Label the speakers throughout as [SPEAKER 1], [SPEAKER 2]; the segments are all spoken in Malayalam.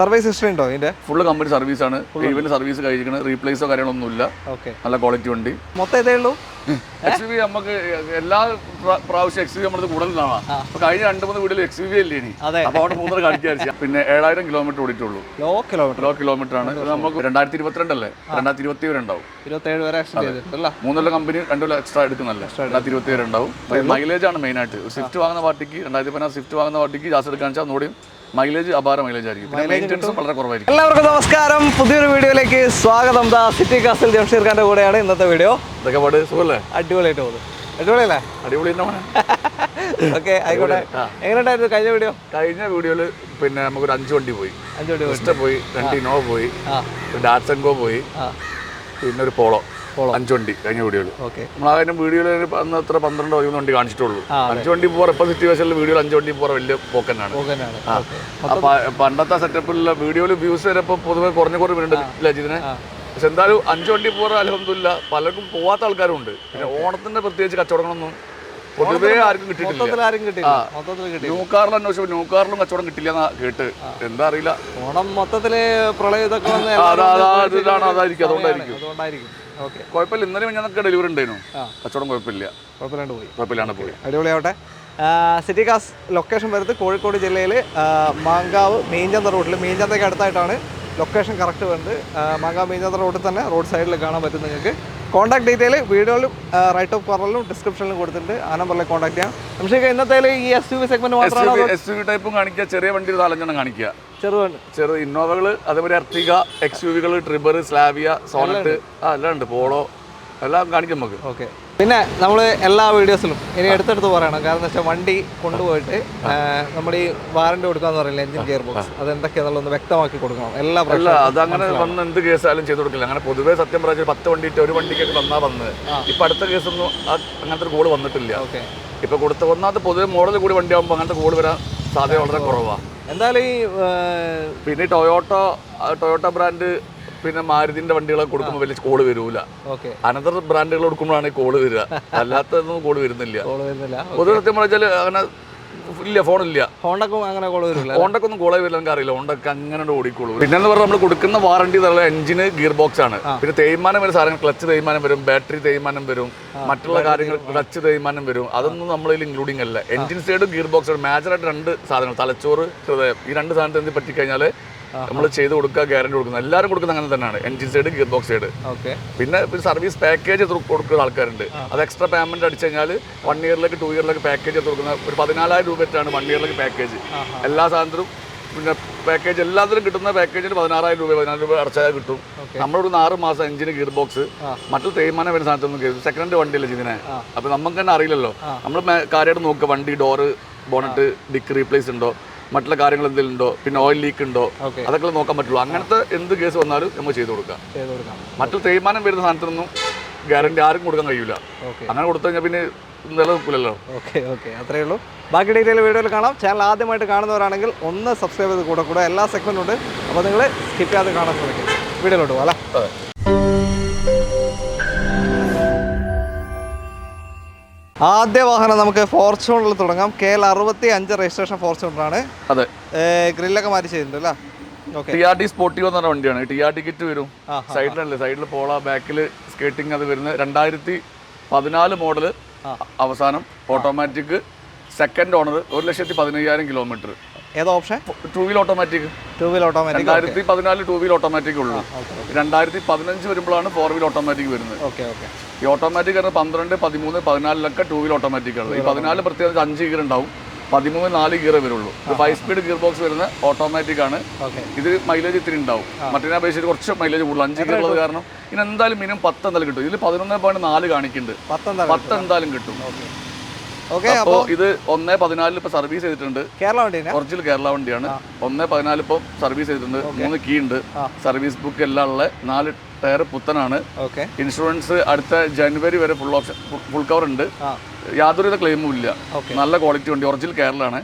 [SPEAKER 1] സർവീസ് ഹിസ്റ്ററി ഉണ്ടോ ഇതിന്റെ?
[SPEAKER 2] ഫുള്ള് കമ്പനി സർവീസ് ആണ്. ഈവന്റ് സർവീസ് കഴിക്കുന്നത്, റീപ്ലേസോ കാര്യങ്ങളൊന്നുമില്ല. നല്ല ക്വാളിറ്റി വണ്ടി.
[SPEAKER 1] മൊത്തം ഇതേ ഉള്ളൂ.
[SPEAKER 2] XUV നമുക്ക് എല്ലാ പ്രാവശ്യം XUV നമ്മളത് കൂടുതലാണ്. അപ്പൊ കഴിഞ്ഞ 2-3 വീഡിയോയിൽ XUV അല്ലേ ഇനി, അപ്പൊ അവിടെ 3 കാണിക്കാൻ. പിന്നെ 7000 കിലോമീറ്റർ ഓടിയിട്ടുള്ളൂ. ലോ കിലോമീറ്റർ ആണ്. നമുക്ക് 2022 അല്ലേ, 2020 വരെ ഉണ്ടാവും.
[SPEAKER 1] 27 വരെ
[SPEAKER 2] 3 കൊല്ലം കമ്പനി 2 കൊല്ലം എക്സ്ട്രാ എടുക്കുന്നല്ലേ, 2020 വരെ ഉണ്ടാവും. മൈലേജ് ആണ് മെയിൻ ആയിട്ട്. സ്വിഫ്റ്റ് വാങ്ങുന്ന പാർട്ടിക്ക്, 2016 സ്വിഫ്റ്റ് വാങ്ങുന്ന പാർട്ടിക്ക് ജാസ് എടുക്കാൻ വെച്ചാൽ ഒന്നുകൂടി മൈലേജ് അപാര മൈലേജ് ആയിരിക്കും. മെയിൻ്റെനൻസും വളരെ കുറവായിരിക്കും.
[SPEAKER 1] എല്ലാവർക്കും നമസ്കാരം, പുതിയൊരു വീഡിയോയിലേക്ക് സ്വാഗതം. സിറ്റി കാസിൽ ജംഷീർ ഖാന്റെ കൂടെയാണ് ഇന്നത്തെ വീഡിയോ.
[SPEAKER 2] ഇതൊക്കെ പാട് സുഖല്ലേ?
[SPEAKER 1] അടിപൊളിയായിട്ട് പോകുന്നു. അടിപൊളിയല്ലേ?
[SPEAKER 2] അടിപൊളി
[SPEAKER 1] ഓക്കെ, ആയിക്കോട്ടെ. എങ്ങനെയുണ്ടായിരുന്നു കഴിഞ്ഞ വീഡിയോ?
[SPEAKER 2] കഴിഞ്ഞ വീഡിയോയില് പിന്നെ നമുക്കൊരു 5 വണ്ടി പോയി. 5 വണ്ടി പോയി, 2 ഇന്നോവ പോയി, ഒരു ഡാറ്റ്സൻഗോ പോയി, പിന്നെ ഒരു പോളോ. 5 വണ്ടി കഴിഞ്ഞ വീഡിയോയിൽ. നമ്മളതിന് വീഡിയോയിൽ അന്ന് അത്ര 12-13 വണ്ടി കാണിച്ചിട്ടുള്ളൂ. 5 വണ്ടി പോകാൻ ഇപ്പൊ സിറ്റുവേഷനിൽ വീഡിയോയിൽ 5 വണ്ടി പോകാൻ വലിയ പോക്കന്നാണ്. അപ്പൊ പണ്ടത്തെ സെറ്റപ്പിലുള്ള വീഡിയോയിൽ വ്യൂസ് വരെ ഇപ്പൊ പൊതുവെ കുറഞ്ഞു വരുന്നുണ്ട് ഇതിനെ. പക്ഷെ എന്തായാലും 5 വണ്ടി പോകാൻ അൽഹംദുലില്ലാ പലർക്കും പോവാത്ത ആൾക്കാരും ഉണ്ട്. പിന്നെ ഓണത്തിന്റെ പ്രത്യേകിച്ച് കച്ചവടങ്ങളൊന്നും പൊതുവേ ആർക്കും കിട്ടിയിട്ടില്ല. ന്യൂ കാറിൽ അന്വേഷിച്ചപ്പോൾ ന്യൂ കാറിലും കച്ചവടം കിട്ടില്ല എന്നാ കേട്ട്. എന്താ അറിയില്ല,
[SPEAKER 1] ഓണം മൊത്തത്തില് പ്രളയം ഇതൊക്കെ
[SPEAKER 2] അതായിരിക്കും, അതുകൊണ്ടായിരിക്കും. കുഴപ്പമില്ല. ഇന്നലെ ഞങ്ങൾക്ക് ഡെലിവറി ഉണ്ടായിരുന്നു. കച്ചവടം കുഴപ്പമില്ലാണ്ട് പോയി.
[SPEAKER 1] അടിപൊളിയാവട്ടെ. സിറ്റി കാസ് ലൊക്കേഷൻ വരുന്നത് കോഴിക്കോട് ജില്ലയിൽ മാങ്കാവ് മീൻചന്ത റൂട്ടിൽ, മീൻചന്തയ്ക്ക് അടുത്തായിട്ടാണ് ലൊക്കേഷൻ കറക്റ്റ് വരുന്നത്. മാങ്കാവ് മീൻചന്ത റോഡിൽ തന്നെ റോഡ് സൈഡിൽ കാണാൻ പറ്റും. നിങ്ങൾക്ക് കോൺടാക്ട് ഡീറ്റെയിൽ വീഡിയോയിലും റൈറ്റ് ഓഫ് കോർണറിലും ഡിസ്ക്രിപ്ഷനിലും കൊടുത്തിട്ടുണ്ട്. ആ നമ്പറിൽ കോൺടാക്ട് ചെയ്യാം. പക്ഷേ ഇന്നത്തെ ഈ SUV സെഗ്മെന്റ് മാത്രമാണ്.
[SPEAKER 2] SUV ടൈപ്പും കാണിക്കുക, ചെറിയ വണ്ടി 4-5 കാണിക്കുക.
[SPEAKER 1] ചെറു
[SPEAKER 2] ഇന്നോവകള്, അതേപോലെ എർട്ടിഗ, XUV-കള്, ട്രിബർ, സ്ലാവിയ, സോണറ്റ് എല്ലാം ഉണ്ട്. പോളോ എല്ലാം കാണിക്കും നമുക്ക്.
[SPEAKER 1] ഓക്കെ. പിന്നെ നമ്മൾ എല്ലാ വീഡിയോസിലും ഇനി എടുത്തെടുത്ത് പറയണം. കാരണം എന്താ വെച്ചാൽ വണ്ടി കൊണ്ടുപോയിട്ട് നമ്മൾ ഈ വാറണ്ടി കൊടുക്കാന്ന് പറയില്ല, എഞ്ചിൻ ഗിയർ ബോക്സ് അതെന്തൊക്കെയാണെന്നുള്ളത് വ്യക്തമാക്കി കൊടുക്കണം.
[SPEAKER 2] അതങ്ങനെ വന്ന് എന്ത് കേസായാലും ചെയ്ത് കൊടുക്കില്ല. അങ്ങനെ പൊതുവേ സത്യം പറഞ്ഞാൽ 10 വണ്ടിയിട്ട് ഒരു വണ്ടിക്കൊക്കെ വന്നാൽ വന്നത്. ഇപ്പൊ അടുത്ത കേസൊന്നും അങ്ങനത്തെ ഒരു കോള് വന്നിട്ടില്ല. ഇപ്പൊ കൊടുത്ത ഒന്നാമത്തെ പൊതുവെ മോഡൽ കൂടി വണ്ടി ആകുമ്പോൾ അങ്ങനത്തെ കോള് വരാൻ സാധ്യത വളരെ കുറവാണ്.
[SPEAKER 1] എന്തായാലും ഈ
[SPEAKER 2] പിന്നെ ടൊയോട്ട ബ്രാൻഡ്, പിന്നെ മാരുതിന്റെ വണ്ടികളൊക്കെ കൊടുക്കുമ്പോൾ വലിയ കോള് വരൂല. അനന്തര ബ്രാൻഡുകൾ കൊടുക്കുമ്പോഴാണ് കോള് വരിക, അല്ലാത്തൊന്നും കോള് വരുന്നില്ല. പൊതുവെ സത്യം പറഞ്ഞാൽ അങ്ങനെ ഇല്ല, ഫോണില്ല. ഹോണ്ടക്കൊന്നും കോളേ വരില്ല, എനിക്ക് അറിയില്ല. ഹോണ്ടൊക്കെ അങ്ങനെ ഓടിക്കോളൂ. പിന്നെന്ന് പറഞ്ഞാൽ നമ്മൾ കൊടുക്കുന്ന വാറണ്ടി എന്നുള്ള എഞ്ചിന്, ഗിയർ ബോക്സ് ആണ്. പിന്നെ തേയ്മാനം വരുന്ന സാധനങ്ങൾ, ക്ലച്ച് തേയ്മാനം വരും, ബാറ്ററി തേയ്മാനം വരും, മറ്റുള്ള കാര്യങ്ങൾ ക്ലച്ച് തേയ്മാനം വരും. അതൊന്നും നമ്മളിൽ ഇൻക്ലൂഡിംഗ് അല്ല. എഞ്ചിൻ സൈഡും ഗിയർ ബോക്സും മേജറായിട്ട് 2 സാധനങ്ങൾ, തലച്ചോറ്, ഹൃദയം, ഈ 2 സാധനത്തിന് എന്ത് പറ്റിക്കഴിഞ്ഞാൽ നമ്മൾ ചെയ്ത് കൊടുക്കുക, ഗ്യാരണ്ടി കൊടുക്കുന്നത്. എല്ലാവരും കൊടുക്കുന്നത് അങ്ങനെ തന്നെയാണ്, engine side, gear box side. പിന്നെ സർവീസ് പാക്കേജ് കൊടുക്കുന്ന ആൾക്കാരുണ്ട്. അത് എക്സ്ട്രാ പേയ്മെന്റ് അടിച്ചു കഴിഞ്ഞാൽ 1 ഇയറിലേക്ക് 2 ഇയറിലേക്ക് പാക്കേജ് കൊടുക്കുന്ന ഒരു 14,000 രൂപയാണ് 1 ഇയറിലേക്ക് പാക്കേജ്. എല്ലാ സാധനത്തിനും പിന്നെ പാക്കേജ് എല്ലാത്തിനും കിട്ടുന്ന പാക്കേജിന് 16,000 രൂപ അടച്ചാൽ കിട്ടും. നമ്മളൊരു 6 മാസം എഞ്ചിന്, ഗിയർ ബോക്സ്, മറ്റു തേയ്മാനം വരുന്ന സാധനത്തൊന്നും സെക്കൻഡ് വണ്ടിയല്ലേ ഇതിനെ. അപ്പൊ നമുക്ക് തന്നെ അറിയില്ലല്ലോ. നമ്മൾ കാര്യമായിട്ട് നോക്കുക, വണ്ടി ഡോറ്, ബോണറ്റ്, ഡിക്ക് റീപ്ലേസ് ഉണ്ടോ, മറ്റുള്ള കാര്യങ്ങൾ എന്തെങ്കിലും ഉണ്ടോ, പിന്നെ ഓയിൽ ലീക്ക് ഉണ്ടോ, അതൊക്കെ നോക്കാൻ പറ്റുള്ളൂ. അങ്ങനത്തെ എന്ത് കേസ് വന്നാലും നമ്മൾ ചെയ്ത് കൊടുക്കാം. മറ്റു തേയ്മാനം വരുന്ന സാധനത്തിനൊന്നും ഗ്യാരണ്ടി ആർക്കും കൊടുക്കാൻ കഴിയില്ല. അങ്ങനെ കൊടുത്തു കഴിഞ്ഞാൽ പിന്നെ നിലനിൽക്കില്ലല്ലോ.
[SPEAKER 1] ഓക്കെ, അത്രയേ ഉള്ളൂ. ബാക്കി ഡീറ്റെയിൽ വീഡിയോയിൽ കാണാം. ചാനൽ ആദ്യമായിട്ട് കാണുന്നവരാണെങ്കിൽ ഒന്ന് സബ്സ്ക്രൈബ് ചെയ്ത് കൂടെ എല്ലാ സെഗ്മെന്റും ഉണ്ട്. അപ്പോൾ നിങ്ങൾ സ്കിപ്പ് ചെയ്യാതെ കാണാൻ ശ്രമിക്കും. വീഡിയോയിലോട്ട് പോകാം. ആദ്യ വാഹനം നമുക്ക് ഫോർച്യൂണറിൽ തുടങ്ങാം. KL 65 രജിസ്ട്രേഷൻ ഫോർച്യൂണറാണ്.
[SPEAKER 2] അതെ,
[SPEAKER 1] ഗ്രില്ലൊക്കെ മാറ്റി ചെയ്തിട്ടുണ്ട് അല്ലേ?
[SPEAKER 2] TRD സ്പോർട്ടിയോ എന്ന് പറഞ്ഞ വണ്ടിയാണ്. TRD കിറ്റ് വരും സൈഡിലല്ലേ, സൈഡിൽ പോള, ബാക്കിൽ സ്കേറ്റിംഗ്. അത് വരുന്നത് 2014 മോഡല്, അവസാനം ഓട്ടോമാറ്റിക്, സെക്കൻഡ് ഓണർ, 1,15,000 കിലോമീറ്റർ.
[SPEAKER 1] ഏത് option?
[SPEAKER 2] 2 wheel automatic. 2014 2 wheel automatic ഉള്ളൂ. 2015 വരുമ്പോഴാണ് 4 വീൽ ഓട്ടോമാറ്റിക് വരുന്നത്. ഈ ഓട്ടോമാറ്റിക് പറഞ്ഞാൽ 12, 13, 14 2 വീൽ ഓട്ടോമാറ്റിക് ആണ്. ഈ 14 പ്രത്യേകിച്ച് 5 ഗിയർ ഉണ്ടാവും, 13 4 ഗിയർ വരുള്ളൂ. 5 സ്പീഡ് ഗിയർ ബോക്സ് വരുന്ന ഓട്ടോമാറ്റിക് ആണ്. ഇത് മൈലേജ് ഇത്തിരി ഉണ്ടാവും, മറ്റേ അപേക്ഷിച്ച് കുറച്ച് മൈലേജ് കൂടുതൽ. 5 ഗിയർ ഉള്ളത് കാരണം ഇനി എന്തായാലും മിനിമം 10 എന്തായാലും കിട്ടും. ഇതിൽ 11.4 കാണിക്കുന്നുണ്ട്, 10 എന്തായാലും കിട്ടും. അപ്പോൾ ഇത് 1.14 ഇപ്പൊ സർവീസ് ചെയ്തിട്ടുണ്ട്. ഒറിജിനൽ കേരള വണ്ടിയാണ്. 1.14 ഇപ്പൊ സർവീസ് ചെയ്തിട്ടുണ്ട്. 3 കീ ഉണ്ട്, സർവീസ് ബുക്ക് എല്ലാം ഉള്ള, 4 ടയർ പുത്തനാണ്. ഇൻഷുറൻസ് അടുത്ത ജനുവരി വരെ ഫുൾ കവർ ഉണ്ട്. യാതൊരുവിധ ക്ലെയിമും ഇല്ല. നല്ല ക്വാളിറ്റി വണ്ടി, ഒറിജിനൽ കേരളമാണ്.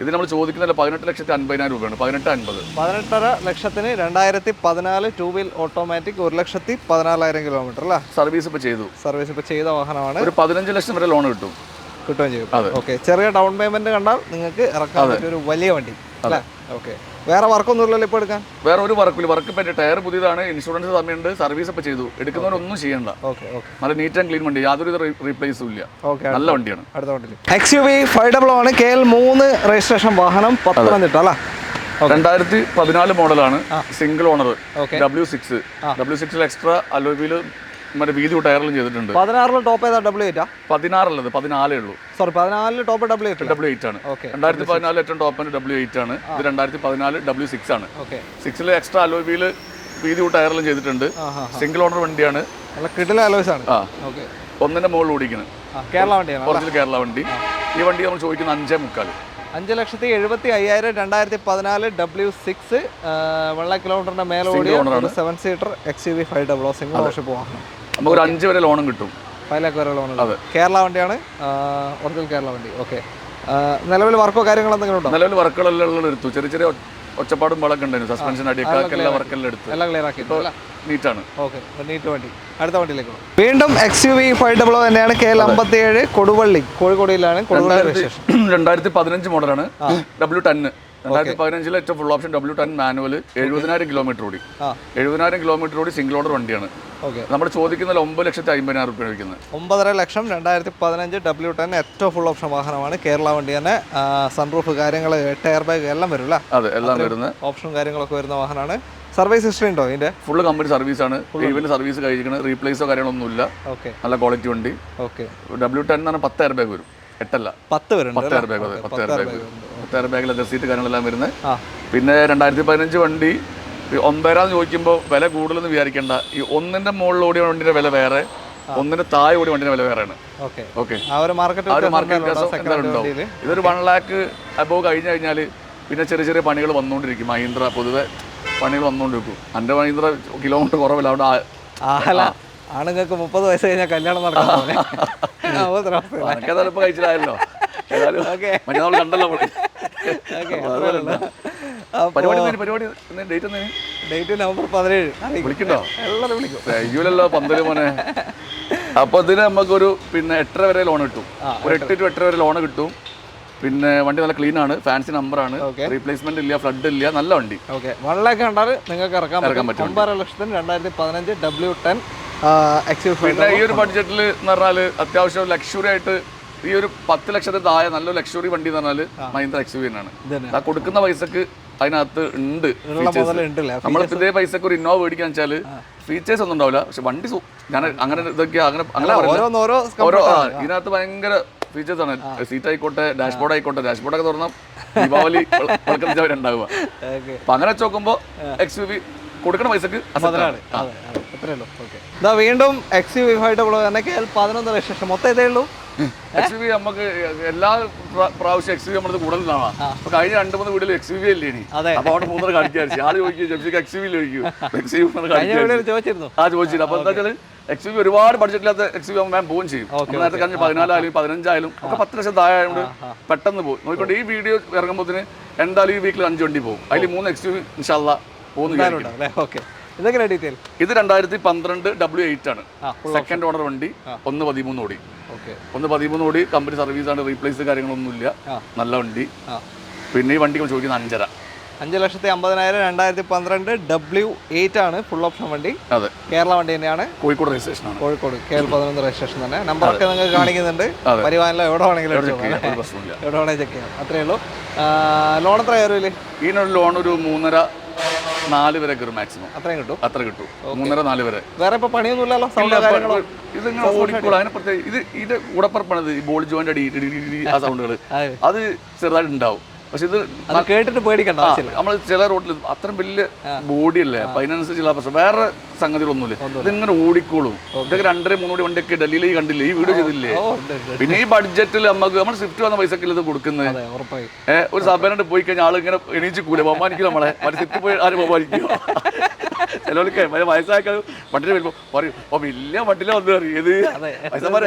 [SPEAKER 2] ഇത് നമ്മൾ ചോദിക്കുന്നില്ല 18,50,000 രൂപയാണ്.
[SPEAKER 1] 18,50,000 ലക്ഷത്തിന് 2014 2 വീൽ ഓട്ടോമാറ്റിക്, 1,14,000 കിലോമീറ്റർ അല്ലേ?
[SPEAKER 2] സർവീസ് ഇപ്പൊ ചെയ്ത
[SPEAKER 1] വാഹനമാണ്.
[SPEAKER 2] ഒരു 15 ലക്ഷം വരെ ലോൺ കിട്ടും.
[SPEAKER 1] കിട്ടുകയും ചെയ്യും. ഓക്കെ, ചെറിയ ഡൗൺ പേയ്മെന്റ് കണ്ടാൽ നിങ്ങൾക്ക് ഇറക്കാൻ പറ്റിയ ഒരു വലിയ വണ്ടി അല്ലേ? ഓക്കെ, വേറെ വർക്കൊന്നും ഇല്ലല്ലോ ഇപ്പോൾ എടുക്കാൻ?
[SPEAKER 2] വേറെ ഒരു വർക്കില്ല. വർക്ക് പറ്റി ടയർ പുതിയതാണ്, ഇൻഷുറൻസ് സമയമുണ്ട്, സർവീസ് ഒക്കെ ചെയ്തു. എടുക്കുന്നവരൊന്നും ചെയ്യണ്ട. നല്ല നീറ്റ് ആൻഡ് ക്ലീൻ വണ്ടി, യാതൊരു റീപ്ലേസും ഇല്ല. നല്ല വണ്ടിയാണ്.
[SPEAKER 1] അടുത്ത വണ്ടി XUV 500 ആണ്, KL3 രജിസ്ട്രേഷൻ വാഹനം, പത്തനംതിട്ട അല്ലേ?
[SPEAKER 2] 2014 മോഡലാണ്, സിംഗിൾ ഓണർ, W6 എക്സ്ട്രാ അലോയിൽ മറ്റേ വീതി ടയറിലും ചെയ്തിട്ടുണ്ട്.
[SPEAKER 1] 16 ടോപ്പ് ഏതാ? W8?
[SPEAKER 2] 16 14 ഉള്ളൂ.
[SPEAKER 1] സോറി 14 ടോപ്പ്
[SPEAKER 2] W8 ആണ്. 2014 ഏറ്റവും ടോപ്പ് W8 ആണ്. ഇത് 2014 W6 ആണ്. 6 എക്സ്ട്രാ അലോയ് വീല് വീതി ടയറിലും ചെയ്തിട്ടുണ്ട്. സിംഗിൾ ഓണർ വണ്ടിയാണ്. ഒന്നിന്റെ മുകളിൽ ഓടിക്കുന്നത്
[SPEAKER 1] കേരള വണ്ടിയാണ്,
[SPEAKER 2] ഒറിജിനൽ കേരള വണ്ടി. ഈ വണ്ടി നമ്മൾ ചോദിക്കുന്നത് 5,300,000.
[SPEAKER 1] 5,75,000 2014 W6 1 കിലോമീറ്ററിന്റെ മേലെ ഓടിയ 7 സീറ്റർ XUV 500 സിംഗിൾ ഓണർഷിപ്പ് വാഹനം.
[SPEAKER 2] നമുക്കൊരു 5 വരെ ലോണും കിട്ടും.
[SPEAKER 1] 5 ലക്ഷം വരെ ലോൺ. കേരള വണ്ടിയാണ്, ഒറിജിനൽ കേരള വണ്ടി. ഓക്കെ, നിലവിൽ വർക്കോ കാര്യങ്ങളോ എന്തെങ്കിലും ഉണ്ടോ?
[SPEAKER 2] നിലവിൽ വർക്കുകളെല്ലാം എടുത്തു. ചെറിയ ചെറിയ ഒച്ചപ്പാടും വളൊക്കെ ഉണ്ടായിരുന്നു. സസ്പെൻഷൻ അടിയൊക്കെ വർക്കെല്ലാം എടുത്തു,
[SPEAKER 1] എല്ലാം ക്ലിയർ ആക്കി,
[SPEAKER 2] നീറ്റാണ്.
[SPEAKER 1] ഓക്കെ, നീറ്റ് വണ്ടി. അടുത്ത വണ്ടിയിലേക്ക് വീണ്ടും XUV 500 തന്നെയാണ്, KL57 കൊടുവള്ളി, കോഴിക്കോടിയിലാണ്.
[SPEAKER 2] 2015 മോഡലാണ്, W10. 2015 ഏറ്റവും full option W10 manual. 70,000 kilometre ഓടി. 70,000 കിലോമീറ്റർ ഓടി സിംഗിൾ ഓണർ വണ്ടിയാണ്. നമ്മൾ ചോദിക്കുന്ന 9,50,000 രൂപ ചോദിക്കുന്നത്.
[SPEAKER 1] 9.5 ലക്ഷം 2015 W10 ഏറ്റവും ഫുൾ ഓപ്ഷൻ വാഹനമാണ്. കേരള വണ്ടി തന്നെ, സൺറൂഫ് കാര്യങ്ങൾ, ടയർ ബാഗ് എല്ലാം വരും അല്ലേ?
[SPEAKER 2] അതെ, എല്ലാം വരുന്ന
[SPEAKER 1] ഓപ്ഷനും കാര്യങ്ങളൊക്കെ വരുന്ന വാഹനമാണ്. സർവീസ് ഹിസ്റ്ററി ഉണ്ടോ ഇതിന്റെ?
[SPEAKER 2] ഫുള്ള് കമ്പനി സർവീസ് ആണ്. ഈവന്റ് സർവീസ് കഴിക്കുന്നത്, റീപ്ലേസോ കാര്യങ്ങളൊന്നുമില്ല. നല്ല ക്വാളിറ്റി വണ്ടി. W10 എന്ന് പറഞ്ഞാൽ 10 എയർ ബാഗ് വരും, 8 അല്ല 10 വരും. 10 air bag, 10 air bag. 10 air ബാഗിൽ ലെതർ സീറ്റ് കാര്യങ്ങളെല്ലാം വരുന്നത്. പിന്നെ 2015 വണ്ടി 9,000 ചോദിക്കുമ്പോൾ വില കൂടുതലെന്ന് വിചാരിക്കേണ്ട. ഈ ഒന്നിന്റെ മുകളിൽ ഓടിയ വണ്ടിയുടെ വില വേറെ, ഒന്നിന്റെ താഴെ ഓടിയ വണ്ടിയുടെ വില വേറെയാണ്. ഓക്കെ, ഇതൊരു 1 lakh അബോവ് കഴിഞ്ഞ് കഴിഞ്ഞാൽ പിന്നെ ചെറിയ ചെറിയ പണികൾ വന്നുകൊണ്ടിരിക്കും. മഹീന്ദ്ര പൊതുവെ പണികൾ വന്നുകൊണ്ടിരിക്കും. എൻ്റെ മഹീന്ദ്ര കിലോമീറ്റർ കുറവില്ല. അവിടെ
[SPEAKER 1] ആണുങ്ങൾക്ക് 30 വയസ്സ് കഴിഞ്ഞാൽ കല്യാണം നടക്കാൻ
[SPEAKER 2] ചിലപ്പോൾ കഴിച്ചില്ലായല്ലോ. ഏതായാലും കണ്ടല്ലോ. പരിപാടി
[SPEAKER 1] ഡേറ്റ് നവംബർ 17.
[SPEAKER 2] വിളിക്കണ്ടോ? കഴിയൂലല്ലോ പന്തല് മോനെ. അപ്പൊ ഇതിന് നമുക്കൊരു പിന്നെ 8.5 വരെ ലോൺ കിട്ടും. ഒരു 8 to 8.5 വരെ ലോൺ കിട്ടും. പിന്നെ വണ്ടി നല്ല ക്ലീൻ ആണ്, ഫാൻസി നമ്പറാണ്, റീപ്ലേസ്മെന്റ് ഇല്ല, ഫ്ലഡ് ഇല്ല, നല്ല വണ്ടി.
[SPEAKER 1] 1 lakh കണ്ടാൽ നിങ്ങൾക്ക് ഇറക്കാൻ പറ്റും. 9,00,000 2015 W10 XUV.
[SPEAKER 2] പിന്നെ ഈ ഒരു ബഡ്ജറ്റിൽ എന്ന് പറഞ്ഞാൽ അത്യാവശ്യം ലക്ഷറി ആയിട്ട് ഈ ഒരു 10 ലക്ഷത്തിന് താഴെ നല്ലൊരു ലക്ഷറി വണ്ടി എന്ന് പറഞ്ഞാൽ മഹീന്ദ്ര XUV തന്നെയാണ്. ആ കൊടുക്കുന്ന പൈസക്ക് അതിനകത്ത് ഉണ്ട്. നമ്മളിപ്പോ ഇതേ പൈസക്ക് ഒരു ഇന്നോവ മേടിക്കാന്ന് വെച്ചാല് ഫീച്ചേഴ്സ് ഒന്നും ഉണ്ടാവില്ല, പക്ഷെ വണ്ടി ഞാൻ അങ്ങനെ ഇതൊക്കെ അങ്ങനെ ഓരോ ഇതിനകത്ത് ഭയങ്കര ഫീച്ചേഴ്സ് ആണ്. സീറ്റ് ആയിക്കോട്ടെ, ഡാഷ്ബോർഡ് ആയിക്കോട്ടെ. ഡാഷ്ബോർഡൊക്കെ തുറന്നാൽ ദീപാവലി ഉണ്ടാവുക. അപ്പൊ അങ്ങനെ വെച്ച് നോക്കുമ്പോൾ XUV കൊടുക്കുന്ന പൈസക്ക്
[SPEAKER 1] വീണ്ടും XUV 500 തന്നെ KL11 രജിസ്ട്രേഷൻ. മൊത്തം ഇതേ ഉള്ളൂ.
[SPEAKER 2] XUV നമുക്ക് എല്ലാ പ്രാവശ്യം XUV നമ്മളത് കൂടുതലാണ്. അപ്പൊ കഴിഞ്ഞ 2-3 വീട്ടിൽ XUV അല്ലേ ഇനി. അപ്പൊ അവിടെ 3 കാണിച്ചു ആള് ചോദിക്കും XUV ചോദിക്കും. ചോദിച്ചിരുന്നു. അപ്പൊ എന്താ വെച്ചാൽ XUV ഒരുപാട് ബഡ്ജറ്റില്ലാത്ത XUV ഞാൻ പോവുകയും ചെയ്യും. നേരത്തെ കഴിഞ്ഞ 14,000 15,000 ഒക്കെ 10 ലക്ഷം താഴെ പെട്ടെന്ന് പോകും. നോക്കിക്കൊണ്ട് ഈ വീഡിയോ ഇറങ്ങുമ്പോൾ എന്തായാലും ഈ വീക്കിൽ 5 വണ്ടി പോകും. അതിൽ 3 XUV ഇൻഷാല്ലാ പോകുന്നു. ഇത് 2012 W8 ആണ്, സെക്കൻഡ് ഓണർ വണ്ടി. 1.13 ഓടി. 1.13 ഓടി, കമ്പനി സർവീസ് ആണ്, റീപ്ലേസ് കാര്യങ്ങളൊന്നുമില്ല, നല്ല വണ്ടി. പിന്നെ ഈ വണ്ടി ചോദിക്കുന്ന 5.5.
[SPEAKER 1] 5,50,000 2012 W8 ആണ്, ഫുൾ ഓപ്ഷൻ വണ്ടി. അതെ, കേരള വണ്ടി തന്നെയാണ്,
[SPEAKER 2] കോഴിക്കോട് രജിസ്ട്രേഷൻ ആണ്.
[SPEAKER 1] കോഴിക്കോട് KL11 രജിസ്ട്രേഷൻ തന്നെ. നമ്പറൊക്കെ നിങ്ങൾക്ക് കാണിക്കുന്നുണ്ട്. പരിവാഹനിലോ എവിടെ വേണമെങ്കിലും എവിടെ വേണമെങ്കിൽ ചെക്ക് ചെയ്യാം. അത്രേ ഉള്ളൂ. ലോൺ എത്ര കയറില്ലേ?
[SPEAKER 2] ഇതിനൊരു ലോൺ ഒരു 3.5-4 വരെ കയറും മാക്സിമം. അത്രയും കിട്ടും, അത്ര കിട്ടും. 3.5-4 വരെ.
[SPEAKER 1] വേറെ ഇപ്പൊ പണിയൊന്നുമില്ലല്ലോ.
[SPEAKER 2] ഇതിങ്ങനെ ഓടിക്കോളൂ. അതിനെ പ്രത്യേകം ഇത് കൂടപ്പറപ്പാണത്. ഈ ബോൾ ജോയിന്റ് അടി ആ സൗണ്ടുകൾ അത് ചെറുതായിട്ട് ഉണ്ടാവും. പക്ഷെ ഇത്
[SPEAKER 1] കേട്ടിട്ട് പേടിക്കണ്ട.
[SPEAKER 2] നമ്മൾ ചില റോഡിൽ അത്രയും വലിയ ബോഡി അല്ലേ, അപ്പൊ അതിനനുസരിച്ചുള്ള പ്രശ്നം. വേറെ സംഗതികളൊന്നുമില്ല. ഇതിങ്ങനെ ഓടിക്കോളും. ഇതൊക്കെ 2-3 കോടി വണ്ടിയൊക്കെ ഡൽഹിയിൽ കണ്ടില്ലേ, ഈ വീഡിയോ ചെയ്തില്ലേ. പിന്നെ ഈ ബഡ്ജറ്റിൽ നമ്മൾ സ്വിഫ്റ്റ് വന്ന പൈസക്ക് ഇത് കൊടുക്കുന്നത്. ഒരു സഭേനോട് പോയി കഴിഞ്ഞാൽ ആൾ ഇങ്ങനെ എണീച്ചിക്കൂല, ബഹുമാനിക്കും നമ്മളെ. മറ്റേ സ്വിഫ്റ്റ് പോയി ആരും ബഹുമാനിക്കും. ചിലവർക്ക് വയസ്സാക്കാൻ വണ്ടിയിൽ വരുമ്പോ പറയും, ഓ വലിയ വണ്ടിയില വന്ന് അറിയും. ഏത് പൈസ പറ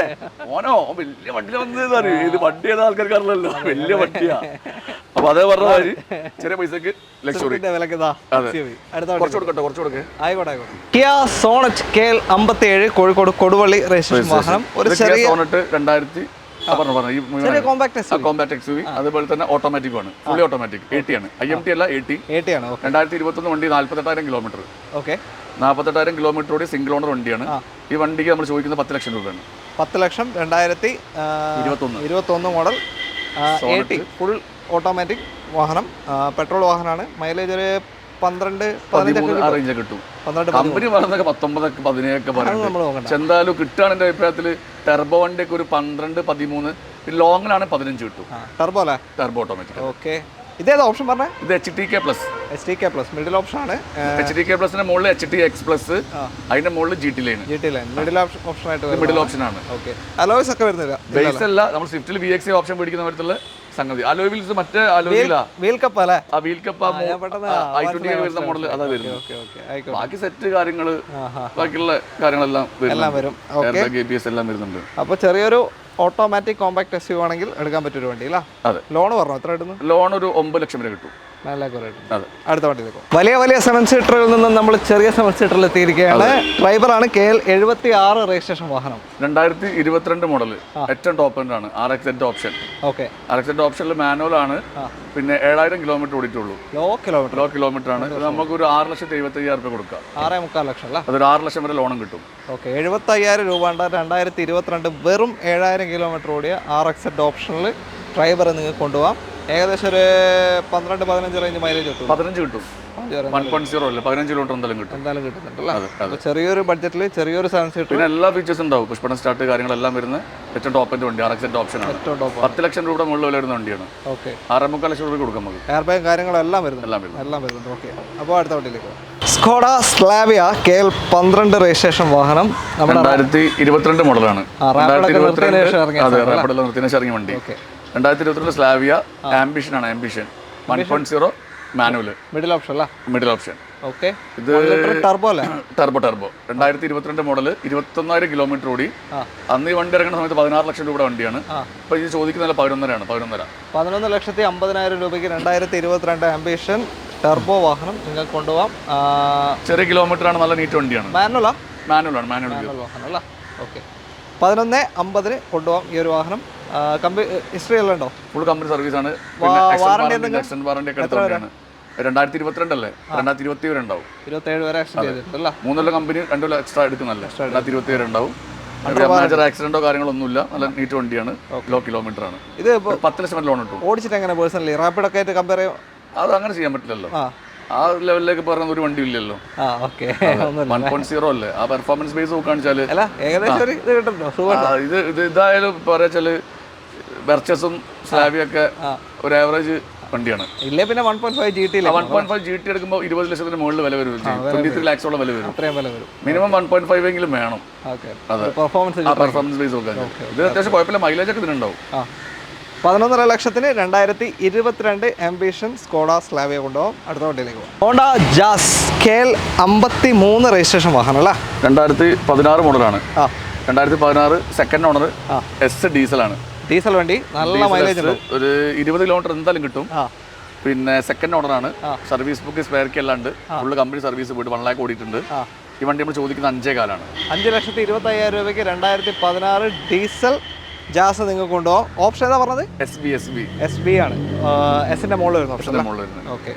[SPEAKER 2] ഓനോ വലിയ വണ്ടിയില വന്നത് അറിയും. ഏത് വണ്ടി ഏതാ ആൾക്കാർക്ക് അറിയില്ലല്ലോ, വലിയ വണ്ടിയാ. അപ്പൊ അതേ പറഞ്ഞ മാതിരി ചെറിയ പൈസക്ക് ലക്ഷറി. കുറച്ച് കൊടുക്കട്ടെ.
[SPEAKER 1] Kia Sonet KL57 Kozhikode Koduvally registration വാഹനം. ഒരു ചെറിയ
[SPEAKER 2] സോണറ്റ് 2015 പറഞ്ഞു ഈ
[SPEAKER 1] ചെറിയ കോമ്പാക്ട്
[SPEAKER 2] കോമ്പാക്ട് എക്സ്യൂവി അതുപോലെ തന്നെ ഓട്ടോമാറ്റിക് ആണ്, ഫുള്ളി ഓട്ടോമാറ്റിക് 80 ആണ്, IMT അല്ല 80
[SPEAKER 1] ആണ്.
[SPEAKER 2] 2021 വണ്ടി 48,000 കിലോമീറ്റർ.
[SPEAKER 1] ഓക്കെ,
[SPEAKER 2] 48,000 കിലോമീറ്ററോടെ സിംഗിൾ ഓണർ വണ്ടിയാണ്. ഈ വണ്ടിക്ക് നമ്മൾ ചോദിക്കുന്നത് 10 ലക്ഷം രൂപയാണ്.
[SPEAKER 1] 10 ലക്ഷം 2021 മോഡൽ ഫുൾ ഓട്ടോമാറ്റിക് വാഹനം, പെട്രോൾ വാഹനമാണ്. മൈലേജ് ഒരു 12-15
[SPEAKER 2] റേഞ്ച് കിട്ടും. കമ്പനി പറയുന്നതൊക്കെ 19, 15 പറയുന്നത്. എന്തായാലും കിട്ടുകയാണ് എൻ്റെ അഭിപ്രായത്തിൽ. ടെർബോ വണ്ടിയൊക്കെ ഒരു 12-13, ലോങ്ങിലാണ് 15 കിട്ടും.
[SPEAKER 1] ടെർബോ അല്ലേ?
[SPEAKER 2] Turbo automatic.
[SPEAKER 1] ഓക്കെ, ഇതേതാ ഓപ്ഷൻ പറഞ്ഞത്?
[SPEAKER 2] ഇത് HTK+.
[SPEAKER 1] മിഡിൽ ഓപ്ഷൻ ആണ്.
[SPEAKER 2] HTK+ മുകളിൽ HTX+, അതിന്റെ മുകളിൽ GT ലൈൻ.
[SPEAKER 1] മിഡിൽ ഓപ്ഷൻ ആയിട്ട്
[SPEAKER 2] മിഡിൽ ഓപ്ഷൻ ആണ്.
[SPEAKER 1] ഓക്കെ, അലോയ്സ് ഒക്കെ വരുന്നില്ല.
[SPEAKER 2] ബേസ് അല്ല, നമ്മൾ സ്വിഫ്റ്റിൽ VXI ഓപ്ഷൻ മേടിക്കുന്ന പോലത്തുള്ള സംഗതി. അലോയ് വീൽസ് മറ്റേ അലോയിലാ,
[SPEAKER 1] വീൽ കപ്പ് അല്ലേ?
[SPEAKER 2] ആ വീൽ കപ്പ് I20 വരുന്ന മോഡൽ അതാ വരുന്നത്. ബാക്കി സെറ്റ് കാര്യങ്ങള്, ബാക്കിയുള്ള കാര്യങ്ങളെല്ലാം
[SPEAKER 1] വരും.
[SPEAKER 2] ABS എല്ലാം വരുന്നുണ്ട്.
[SPEAKER 1] അപ്പൊ ചെറിയൊരു ഓട്ടോമാറ്റിക് കോമ്പാക്ട് SUV ആണെങ്കിൽ എടുക്കാൻ പറ്റിയൊരു വണ്ടി അല്ല?
[SPEAKER 2] അതെ.
[SPEAKER 1] ലോൺ പറഞ്ഞു എത്ര ഇടുന്നു?
[SPEAKER 2] ലോൺ ഒരു 9 ലക്ഷം വരെ കിട്ടും.
[SPEAKER 1] അടുത്ത വണ്ടിയിലേക്ക് വലിയ 7 സീറ്ററിൽ നിന്നും നമ്മൾ ചെറിയ 7 സീറ്ററിൽ എത്തിയിരിക്കുകയാണ്. ഡ്രൈവറാണ് KL 76 രജിസ്ട്രേഷൻ വാഹനം,
[SPEAKER 2] 2022 മോഡൽ, ഏറ്റവും ടോപ്പ് എൻഡ് ആണ്. RXZ option.
[SPEAKER 1] ഓക്കെ,
[SPEAKER 2] RXZ ഓപ്ഷനിൽ മാനുവൽ ആണ്. പിന്നെ 7000 കിലോമീറ്റർ ഓടിയിട്ടുള്ളൂ. ലോ കിലോമീറ്റർ ആണ്. നമുക്ക് ഒരു 6,75,000 രൂപ കൊടുക്കാം.
[SPEAKER 1] 6.25 ലക്ഷം അല്ല?
[SPEAKER 2] അതൊരു 6 ലക്ഷം വരെ ലോണും കിട്ടും.
[SPEAKER 1] ഓക്കെ, 75,000 രൂപ 2022 വെറും 7000 കിലോമീറ്റർ ഓടിയ RXZ ഓപ്ഷനിൽ ഡ്രൈവറെ നിങ്ങൾക്ക് കൊണ്ടുപോകാം. ഏകദേശം ഒരു 12-15 റേഞ്ച് മൈലേജ് കിട്ടും.
[SPEAKER 2] 15 കിട്ടും. 1.0 അല്ലേ, 15 കിലോമീറ്റർ എന്തായാലും
[SPEAKER 1] കിട്ടുന്നുണ്ടല്ലോ. ചെറിയൊരു ബഡ്ജറ്റിൽ ചെറിയൊരു 7 സീറ്റർ,
[SPEAKER 2] പിന്നെ എല്ലാ ഫീച്ചേഴ്സും ഉണ്ടാവും. പുഷ്പണ സ്റ്റാർട്ട് കാര്യങ്ങളെല്ലാം വരുന്ന ഏറ്റവും ടോപ്പ് എൻഡ് വണ്ടി RXZ ഓപ്ഷൻ ആണ്. 10 ലക്ഷം രൂപ മുകളിൽ വില വരുന്ന വണ്ടിയാണ്.
[SPEAKER 1] ഓക്കെ,
[SPEAKER 2] 6.25 ലക്ഷം രൂപ കൊടുക്കാം നമുക്ക്.
[SPEAKER 1] എയർ ബാഗ് കാര്യങ്ങളെല്ലാം വരുന്നുണ്ട്. ഓക്കെ, അപ്പോൾ അടുത്ത വണ്ടിയിലേക്ക് സ്കോഡ സ്ലാവിയ KL 12 രജിസ്ട്രേഷൻ വാഹനം,
[SPEAKER 2] 2022 മോഡലാണ്. 2022 ഇറങ്ങിയ വണ്ടി. 2022 സ്ലാവിയ ആംബിഷൻ ആണ്. Ambition 1.0 manual, middle option.
[SPEAKER 1] Okay,
[SPEAKER 2] ഇത്
[SPEAKER 1] ടർബോ അല്ലേ?
[SPEAKER 2] ടർബോ 2022 മോഡൽ, 21,000 കിലോമീറ്റർ ഓടി. അന്ന് ഈ വണ്ടി ഇറങ്ങുന്ന സമയത്ത് 16 ലക്ഷം രൂപയുടെ വണ്ടിയാണ്. ഇപ്പൊ ഇത് ചോദിക്കുന്നത്
[SPEAKER 1] 11,50,000 രൂപയ്ക്ക് 2022 ആംബിഷൻ ടർബോ വാഹനം നിങ്ങൾക്ക് കൊണ്ടുപോകാം.
[SPEAKER 2] ചെറിയ കിലോമീറ്റർ ആണ്, നല്ല നീറ്റ് വണ്ടിയാണ്.
[SPEAKER 1] മാനുവൽ
[SPEAKER 2] വാഹനം
[SPEAKER 1] അല്ല? ഓക്കെ, 11,50,000 കൊണ്ടുപോകാം ഈ ഒരു വാഹനം. ഹിസ്റ്ററി എല്ലാം ഉണ്ടോ?
[SPEAKER 2] ഫുൾ കമ്പനി സർവീസ് ആണ്.
[SPEAKER 1] വാറണ്ടി
[SPEAKER 2] ഒക്കെ എടുത്തതാണ്. 2022 അല്ലേ, 2027 വരെ ഉണ്ടാവും.
[SPEAKER 1] 27 വരെ എക്സ്റ്റെൻഡ് ചെയ്തിട്ടുണ്ടല്ലോ.
[SPEAKER 2] 3 കൊല്ലം കമ്പനി 2 കൊല്ലം എക്സ്ട്രാ എടുക്കുന്നല്ലേ. 2027 വരെ ഉണ്ടാവും. മേജർ ആക്സിഡന്റോ കാര്യങ്ങളൊന്നുമില്ല, നല്ല നീറ്റ് വണ്ടിയാണ്. ലോ കിലോമീറ്റർ ആണ്. ഇത് 10 ലക്ഷം ലോൺ കിട്ടും.
[SPEAKER 1] ഓടിച്ചിട്ട് എങ്ങനെ പേഴ്സണലി റാപ്പിഡ് ഒക്കെ ആയിട്ട് കമ്പയർ ചെയ്യാം?
[SPEAKER 2] അത് അങ്ങനെ ചെയ്യാൻ പറ്റില്ലല്ലോ. ആ ലെവലിലേക്ക് പറയുന്ന ഒരു വണ്ടി ഇല്ലല്ലോ. 1.0 അല്ലേ, ആ പെർഫോമൻസ് ബേസ് നോക്കുകയാണെന്ന് ഇത് ഇതായാലും പറയാച്ചാല് വെർച്ചസും സ്ലാവിയൊക്കെ ഒരു ആവറേജ് വണ്ടിയാണ്.
[SPEAKER 1] ഇല്ലേ പിന്നെ 1.5 GT
[SPEAKER 2] 1.5 GT എടുക്കുമ്പോൾ 20 ലക്ഷത്തിന് മുകളിൽ വില വരും. 23 ലാക്സോളം വില വരും. മിനിമം 1.5 എങ്കിലും വേണം. പെർഫോമൻസ് ബേസ് നോക്കാൻ ഇത് അത്യാവശ്യം കുഴപ്പമില്ല. മൈലേജ് ഒക്കെ ഇതിനുണ്ടാവും.
[SPEAKER 1] 11.5 ലക്ഷത്തിന് 2022 ആംബിഷൻ സ്കോഡ സ്ലാവിയ കൊണ്ടുപോകും. അടുത്ത വണ്ടിയിലേക്ക് പോകും. ഹോണ്ട ജാസ് KL 53 രജിസ്ട്രേഷൻ വാഹനം അല്ല?
[SPEAKER 2] 2016 മോഡലാണ്. 2016 സെക്കൻഡ് ഓണർ. ഡീസലാണ്.
[SPEAKER 1] ഡീസൽ വണ്ടി, നല്ല മൈലേജ് ഉണ്ട്.
[SPEAKER 2] ഒരു 20 കിലോമീറ്റർ എന്തായാലും കിട്ടും. പിന്നെ സെക്കൻഡ് ഓണറാണ്. സർവീസ് ബുക്ക് സ്പെയർ കി എല്ലാം ഉണ്ട്. ഫുള്ള് കമ്പനി സർവീസ് പോയിട്ട് 1 lakh ഓടിയിട്ടുണ്ട്. ഈ വണ്ടി നമ്മൾ ചോദിക്കുന്നത് 5.25
[SPEAKER 1] 5,25,000 രൂപയ്ക്ക് 2016 ഡീസൽ ജാസ് നിങ്ങൾക്ക് കൊണ്ടുപോകാം. ഓപ്ഷൻ ഏതാ പറഞ്ഞത്? SB ആണ്. എസിന്റെ മുകളിൽ വരുന്ന ഓപ്ഷൻ. ഓക്കെ,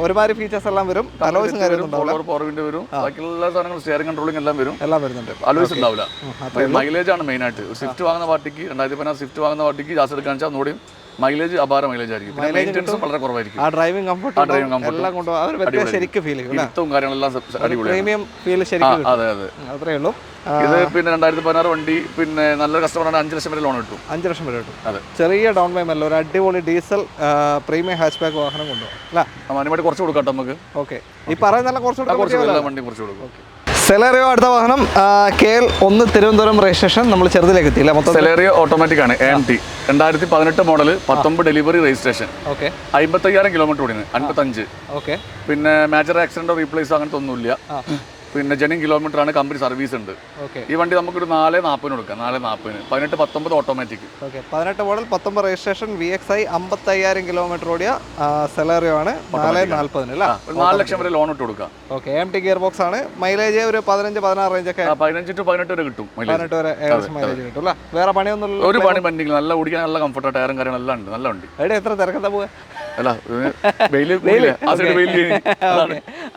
[SPEAKER 1] ഒരുപാട് ഫീച്ചേഴ്സ് എല്ലാം വരും. അലോയ്സും
[SPEAKER 2] വരും. ബാക്കിയുള്ള സാധനങ്ങൾ സ്റ്റിയറിംഗ് കൺട്രോളിംഗ് എല്ലാം വരുന്നുണ്ട്.
[SPEAKER 1] അലോയ്സ്
[SPEAKER 2] ഉണ്ടാവില്ല. മൈലേജ് ആണ് മെയിൻ ആയിട്ട്. സ്വിഫ്റ്റ് വാങ്ങുന്ന പാർട്ടിക്ക് 2016 സ്വിഫ്റ്റ് വാങ്ങുന്ന പാർട്ടിക്ക് ജാസ് എടുക്കാൻ വെച്ചാൽ ഒന്നുകൂടി മൈലേജ് അപാര മൈലേജ് ആയിരിക്കും. മെയിൻ്റെനൻസും വളരെ കുറവായിരിക്കും.
[SPEAKER 1] ആ ഡ്രൈവിംഗ് കംഫർട്ട് എല്ലാം കൊണ്ടുപോകാം. ശരിക്കും ഫീൽ ചെയ്യും.
[SPEAKER 2] കാര്യങ്ങളെല്ലാം അടിപൊളിയാണ്.
[SPEAKER 1] പ്രീമിയം ഫീൽ ശരിക്കും.
[SPEAKER 2] അതെ.
[SPEAKER 1] അത്രേ ഉള്ളൂ.
[SPEAKER 2] ഇത് പിന്നെ 2016 വണ്ടി. പിന്നെ നല്ലൊരു കസ്റ്റമറാണ്. 5 ലക്ഷം വരെ ലോൺ കിട്ടും. 5
[SPEAKER 1] ലക്ഷം വരെ കിട്ടും. അതെ, ചെറിയ ഡൗൺ പേയ്മെന്റ് അല്ല, ഒരു അടിപൊളി ഡീസൽ പ്രീമിയം ഹാച്ച് ബാക്ക് വാഹനം കൊണ്ടുപോകും അല്ലേ?
[SPEAKER 2] അതിനുവേണ്ടി കുറച്ച് കൊടുക്കാം നമുക്ക്.
[SPEAKER 1] ഓക്കെ, ഈ പറയുന്ന കുറച്ച്
[SPEAKER 2] കൊടുക്കും.
[SPEAKER 1] സെലേറിയോ അടുത്ത വാഹനം KL 1 തിരുവനന്തപുരം രജിസ്ട്രേഷൻ. നമ്മൾ ചെറുതിലേക്ക് എത്തിയില്ല. മൊത്തം
[SPEAKER 2] സെലേറിയോ ഓട്ടോമാറ്റിക് ആണ്. AMT 2018 model, 19 delivery registration. 55,000 kilometre ഓടിന്. 55.
[SPEAKER 1] ഓക്കെ,
[SPEAKER 2] പിന്നെ മേജർ ആക്സിഡന്റോ റീപ്ലേസോ അങ്ങനത്തെ ഒന്നുമില്ല. പിന്നെ ജെന്യൂൻ കിലോമീറ്റർ ആണ്, കമ്പനി സർവീസ് ഉണ്ട്.
[SPEAKER 1] ഓക്കെ.
[SPEAKER 2] ഈ വണ്ടി നമുക്കൊരു 440 കൊടുക്കാം. 440 18 19 automatic.
[SPEAKER 1] Okay. 18 model 19 registration VXI 55,000 kilometre ഓടിയ സെലറിയോ ആണ്. 440 അല്ലേ?
[SPEAKER 2] 4 ലക്ഷം വരെ ലോൺ ഇട്ട് കൊടുക്കാം.
[SPEAKER 1] ഓക്കെ. AMT ഗിയർ ബോക്സ് ആണ്. മൈലേജ് ഒരു 15-16 റേഞ്ച് ഒക്കെ
[SPEAKER 2] 15 to 18 വരെ കിട്ടും.
[SPEAKER 1] 18 വരെ ഏകദേശം മൈലേജ് കിട്ടും അല്ലേ? വേറെ പണിയൊന്നും
[SPEAKER 2] ഒരു പണി പെൻഡിങ്, നല്ല ഓടിക്കാൻ നല്ല കംഫർട്ട്, ടയറും കാര്യങ്ങളെല്ലാം ഉണ്ട്, നല്ല വണ്ടി.
[SPEAKER 1] എവിടെ എത്ര തിരക്കത്താ പോവാ?
[SPEAKER 2] അല്ല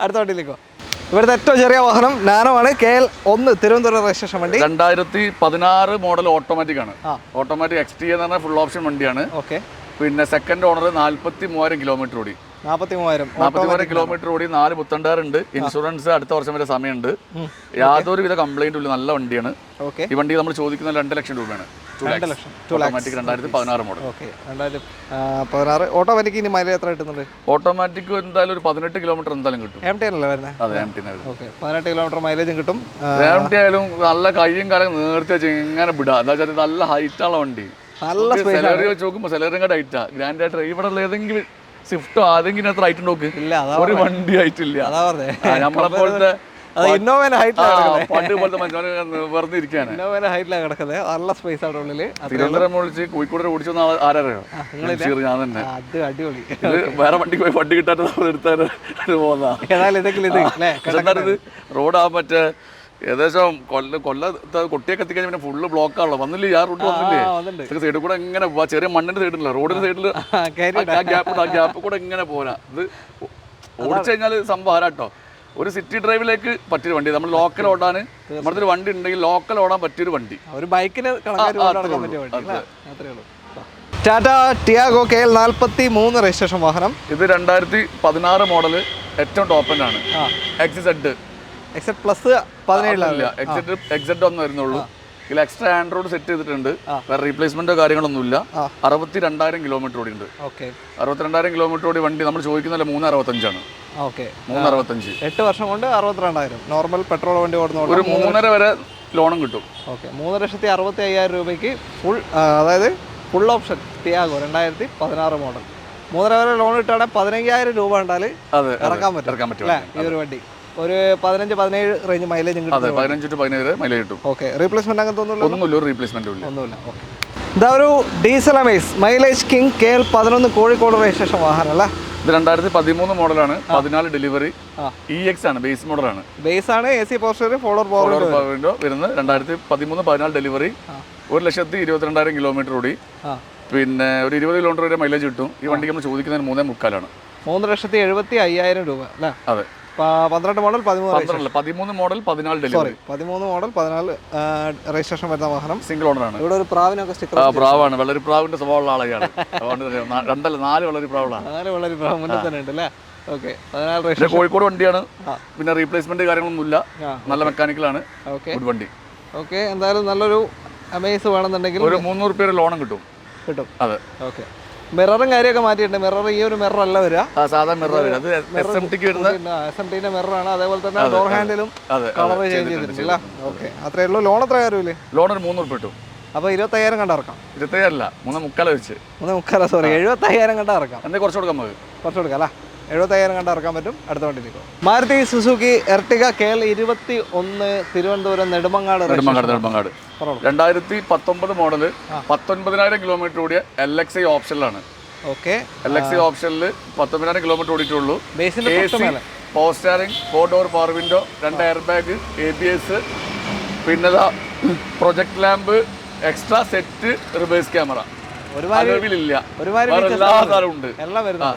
[SPEAKER 1] അടുത്ത വണ്ടിയിലേക്കോ? ഇവിടുത്തെ ഏറ്റവും ചെറിയ വാഹനം നാനോ ആണ്. KL 1 തിരുവനന്തപുരം രജിസ്ട്രേഷൻ വണ്ടി.
[SPEAKER 2] 2016 മോഡൽ ഓട്ടോമാറ്റിക് ആണ്. ഓട്ടോമാറ്റിക് XT എന്ന് പറഞ്ഞ ഫുൾ ഓപ്ഷൻ വണ്ടിയാണ്.
[SPEAKER 1] ഓക്കെ.
[SPEAKER 2] പിന്നെ സെക്കൻഡ് ഓണർ 43,000 കിലോമീറ്റർ ഓടി.
[SPEAKER 1] 43,000
[SPEAKER 2] കിലോമീറ്റർ ഓടി. 4 പുത്തണ്ടാറുണ്ട്. ഇൻഷുറൻസ് അടുത്ത വർഷം വരെ സമയമുണ്ട്. യാതൊരുവിധ കംപ്ലൈന്റും ഇല്ല, നല്ല വണ്ടിയാണ്.
[SPEAKER 1] ഓക്കെ.
[SPEAKER 2] ഈ വണ്ടി നമ്മൾ ചോദിക്കുന്ന 2 ലക്ഷം രൂപയാണ്. Automatic 2016 model.
[SPEAKER 1] 2016 ഓട്ടോമാറ്റിക്. ഇനി മൈലേജ് എത്ര കിട്ടുന്നുണ്ട്?
[SPEAKER 2] ഓട്ടോമാറ്റിക് എന്തായാലും ഒരു 18 കിലോമീറ്റർ എന്തായാലും കിട്ടും.
[SPEAKER 1] MT അല്ലേ വരുന്നത്?
[SPEAKER 2] അതെ, MT
[SPEAKER 1] 18 കിലോമീറ്റർ മൈലേജും കിട്ടും.
[SPEAKER 2] MT ആയാലും നല്ല കയ്യും കാലം നേർത്തി വെച്ച് ഇങ്ങനെ വിടാം. എന്താ വെച്ചാൽ നല്ല ഹൈറ്റുള്ള വണ്ടി.
[SPEAKER 1] നല്ല
[SPEAKER 2] സെലറി വെച്ച് നോക്കുമ്പോൾ സെലറിയും ഹൈറ്റാ. ഗ്രാൻഡ് ആയിട്ട് ഇവിടെ ഏതെങ്കിലും സ്വിഫ്റ്റോ ആരെങ്കിലും അത്ര ഹൈറ്റ് നോക്ക്. ഒരു വണ്ടി ഹൈറ്റില്ല. നമ്മളെ പോലത്തെ പണ്ട് പോലത്തെ മനുഷ്യനെ വെറുതെ ഇരിക്കാണ്.
[SPEAKER 1] നല്ല സ്പേസ് ആണ് ഉള്ളില്.
[SPEAKER 2] തിരുവനന്തപുരം വിളിച്ച് കോഴിക്കോട് ഓടിച്ചു ആരറിയോ? ഞാൻ തന്നെ.
[SPEAKER 1] അടിപൊളി.
[SPEAKER 2] ഇത് വേറെ വണ്ടിക്ക് പോയി വണ്ടി കിട്ടാത്ത എടുത്താൽ പോകുന്ന റോഡാ. മറ്റേ ഏകദേശം കൊട്ടിയൊക്കെ എത്തിക്കഴിഞ്ഞാൽ പിന്നെ ഫുള്ള് ബ്ലോക്ക് ആണല്ലോ. വന്നില്ലേ? ആ റൂട്ട് വന്നില്ലേ? സൈഡിൽ കൂടെ എങ്ങനെ പോവാ? ചെറിയ മണ്ണിന്റെ സൈഡിലല്ല, റോഡിന്റെ സൈഡിൽ ആ ഗ്യാപ്പ് കൂടെ എങ്ങനെ പോരാ. ഇത് ഓടിച്ചു കഴിഞ്ഞാൽ സംഭവം ആരാട്ടോ. ഒരു സിറ്റി ഡ്രൈവിലേക്ക് പറ്റിയൊരു വണ്ടി. നമ്മൾ ലോക്കൽ ഓടാൻ നമ്മുടെ ഒരു വണ്ടി ഉണ്ടെങ്കിൽ ലോക്കൽ ഓടാൻ പറ്റിയൊരു വണ്ടി.
[SPEAKER 1] ഒരു ബൈക്കിന് ടാറ്റ ടിയാഗോ KL 43 രജിസ്ട്രേഷൻ വാഹനം.
[SPEAKER 2] ഇത് 2016 മോഡല്. ഏറ്റവും ടോപ്പ് എൻഡ് ആണ്.
[SPEAKER 1] XZ പ്ലസ് 17
[SPEAKER 2] XZ ഒന്നും വരുന്നുള്ളൂ. ഇതിൽ എക്സ്ട്രാ ആൻഡ്രോയിഡ് സെറ്റ് ചെയ്തിട്ടുണ്ട്. വേറെ റീപ്ലേസ്മെന്റോ കാര്യങ്ങളൊന്നും ഇല്ല. 62,000 കിലോമീറ്റർ ഓടി ഉണ്ട്. 62,000 കിലോമീറ്റർ ഓടി വണ്ടി നമ്മൾ ചോദിക്കുന്നില്ല 365 365.
[SPEAKER 1] 8 വർഷം കൊണ്ട് 62,000. നോർമൽ പെട്രോൾ വണ്ടി ഓടുന്ന
[SPEAKER 2] ഒരു 3.5 വരെ ലോണും കിട്ടും.
[SPEAKER 1] 3,65,000 രൂപയ്ക്ക് ഫുൾ, അതായത് ഫുൾ ഓപ്ഷൻ ടിയാഗോ 2016 മോഡൽ. 3.5 വരെ ലോൺ കിട്ടുകയാണെങ്കിൽ 15,000 രൂപ ഉണ്ടാൽ ഇറക്കാൻ പറ്റും ഈ ഒരു വണ്ടി. ഒരു 15-17 റേഞ്ച് മൈലേജ് കിട്ടും.
[SPEAKER 2] 15 to 17 മൈലേജ് കിട്ടും.
[SPEAKER 1] ഓക്കെ. റീപ്ലേസ്മെന്റ് അങ്ങനെ
[SPEAKER 2] ഒന്നുമില്ല. റീപ്ലേസ്മെന്റ്
[SPEAKER 1] ഒന്നുമില്ല. ഓക്കെ. ഇതാ ഒരു diesel Amaze mileage king KL 11 Kozhikode registration വാഹനം അല്ലേ?
[SPEAKER 2] ഇത് 2013 മോഡലാണ്. 14 ഡെലിവറി. EX ആണ്, ബേസ് മോഡലാണ്.
[SPEAKER 1] ബേസ് ആണ്. AC power steering, forward power
[SPEAKER 2] window വരുന്നത്. 2013 14 ഡെലിവറി. 1,22,000 കിലോമീറ്റർ ഓടി. പിന്നെ ഒരു 20 കിലോമീറ്റർ വരെ മൈലേജ് കിട്ടും. ഈ വണ്ടിക്ക് നമ്മൾ ചോദിക്കുന്നതിന് 3.25
[SPEAKER 1] 3,75,000 രൂപ അല്ലേ?
[SPEAKER 2] അതെ.
[SPEAKER 1] 12 model
[SPEAKER 2] 13 model 14 delivery.
[SPEAKER 1] 13 model 14 registration വരുന്ന വാഹനം.
[SPEAKER 2] സിംഗിൾ ഓണർ ആണ്.
[SPEAKER 1] ഇവിടെ ഒരു പ്രാവിനൊക്കെ സ്റ്റിക്കർ.
[SPEAKER 2] പ്രാവാണ്. വളരെ പ്രാവിന്റെ സ്വഭാവമുള്ള ആളെയാണ്. 4 വളരെ പ്രാവുകളാണ്.
[SPEAKER 1] 4 വളരെ പ്രാവ് മുന്നേ തന്നെ ഉണ്ട് അല്ലേ? ഓക്കെ. 14 രജിസ്ട്രേഷൻ.
[SPEAKER 2] കോഴിക്കോട് വണ്ടിയാണ്. പിന്നെ റീപ്ലേസ്മെന്റ് കാര്യങ്ങളൊന്നുമില്ല. നല്ല മെക്കാനിക്കലാണ്. ഗുഡ് വണ്ടി.
[SPEAKER 1] ഓക്കെ. എന്തായാലും നല്ലൊരു അമേസ് വേണമെന്നുണ്ടെങ്കിൽ
[SPEAKER 2] ഒരു 300 രൂപ ലോണും കിട്ടും. അതെ.
[SPEAKER 1] ഓക്കെ. മിററും കാര്യമൊക്കെ മാറ്റിയിട്ടുണ്ട്. മിറർ ഈ ഒരു മിറർ അല്ല വരിക,
[SPEAKER 2] സാധാ മിറർ വരിക. അത് SMTക്ക് വരുന്ന
[SPEAKER 1] SMTന്റെ മിററാണ്. അതേപോലെ തന്നെ ഡോർ ഹാൻഡിലും കളർ ചേഞ്ച് ചെയ്തിട്ടില്ല. ഓക്കെ. അത്രേ ഉള്ളൂ. ലോൺ എത്ര കാര്യമില്ലേ?
[SPEAKER 2] ലോൺ ഒരു 300 രൂപ കിട്ടും.
[SPEAKER 1] അപ്പോൾ 25,000 കണ്ട ഇറക്കാം.
[SPEAKER 2] 25,000 അല്ല, 3.25 വെച്ച്.
[SPEAKER 1] 3.25 സോറി 75,000 കണ്ട ഇറക്കാം.
[SPEAKER 2] എന്തെങ്കിലും കുറച്ച് കൊടുക്കാം. നമുക്ക്
[SPEAKER 1] കുറച്ച് കൊടുക്കാം അല്ലേ? 75,000 കണ്ട ഇറക്കാൻ പറ്റും. അടുത്ത വണ്ടിയിലേക്ക് Maruti Suzuki Ertiga KL 21 Thiruvananthapuram Nedumangad.
[SPEAKER 2] 2019 model. 19,000 kilometre ഓടിയ LXI ഓപ്ഷനിലാണ്.
[SPEAKER 1] ഓക്കെ.
[SPEAKER 2] LXI ഓപ്ഷനിൽ 19,000 കിലോമീറ്റർ ഓടിയിട്ടുള്ളൂ.
[SPEAKER 1] AC,
[SPEAKER 2] power steering, 4 door power window, 2 air bag, ABS, പിന്നെ project lamp, extra set, reverse camera. എല്ലാ സാധനവും ഉണ്ട്.